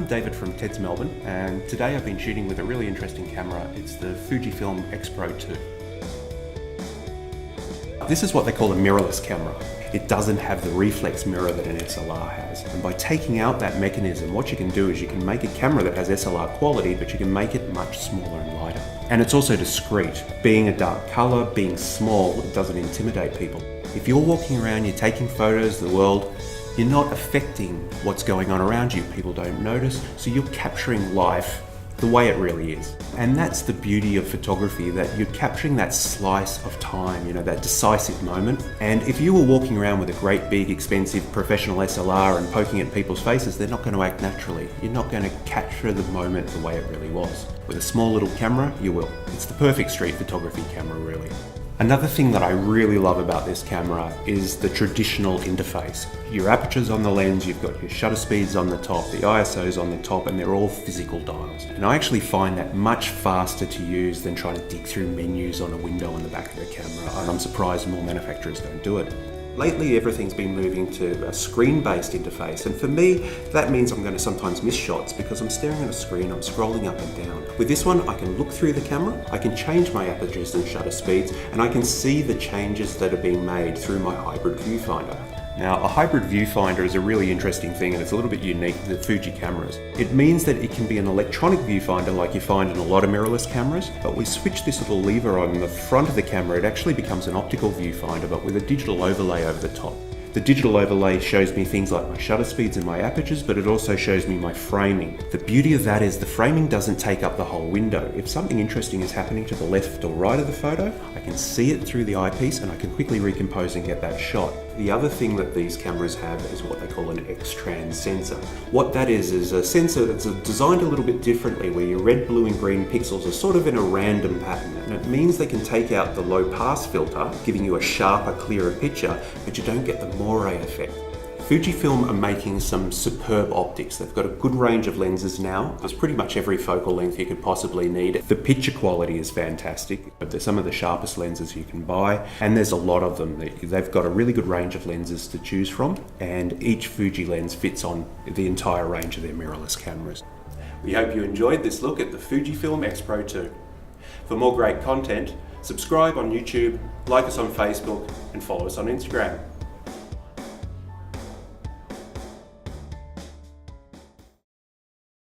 I'm David from TEDS Melbourne, and today I've been shooting with a really interesting camera. It's the Fujifilm X-Pro 2. This is what they call a mirrorless camera. It doesn't have the reflex mirror that an SLR has. And by taking out that mechanism, what you can do is you can make a camera that has SLR quality, but you can make it much smaller and lighter. And it's also discreet. Being a dark color, being small, it doesn't intimidate people. If you're walking around, you're taking photos of the world, you're not affecting what's going on around you. People don't notice, so you're capturing life the way it really is. And that's the beauty of photography, that you're capturing that slice of time, that decisive moment. And if you were walking around with a great big expensive professional SLR and poking at people's faces, they're not going to act naturally. You're not going to capture the moment the way it really was. With a small little camera, you will. It's the perfect street photography camera, really. Another thing that I really love about this camera is the traditional interface. Your aperture's on the lens, you've got your shutter speeds on the top, the ISO's on the top, and they're all physical dials. And I actually find that much faster to use than trying to dig through menus on a window on the back of the camera, and I'm surprised more manufacturers don't do it. Lately, everything's been moving to a screen-based interface, and for me, that means I'm going to sometimes miss shots because I'm staring at a screen, I'm scrolling up and down. With this one, I can look through the camera, I can change my apertures and shutter speeds, and I can see the changes that are being made through my hybrid viewfinder. Now, a hybrid viewfinder is a really interesting thing, and it's a little bit unique to the Fuji cameras. It means that it can be an electronic viewfinder like you find in a lot of mirrorless cameras, but we switch this little lever on the front of the camera, it actually becomes an optical viewfinder, but with a digital overlay over the top. The digital overlay shows me things like my shutter speeds and my apertures, but it also shows me my framing. The beauty of that is the framing doesn't take up the whole window. If something interesting is happening to the left or right of the photo, I can see it through the eyepiece and I can quickly recompose and get that shot. The other thing that these cameras have is what they call an X-trans sensor. What that is a sensor that's designed a little bit differently, where your red, blue and green pixels are sort of in a random pattern. And it means they can take out the low pass filter, giving you a sharper, clearer picture, but you don't get the moire effect. Fujifilm are making some superb optics. They've got a good range of lenses now. There's pretty much every focal length you could possibly need. The picture quality is fantastic, but they're some of the sharpest lenses you can buy, and there's a lot of them. They've got a really good range of lenses to choose from, and each Fuji lens fits on the entire range of their mirrorless cameras. We hope you enjoyed this look at the Fujifilm X-Pro 2. For more great content, subscribe on YouTube, like us on Facebook, and follow us on Instagram.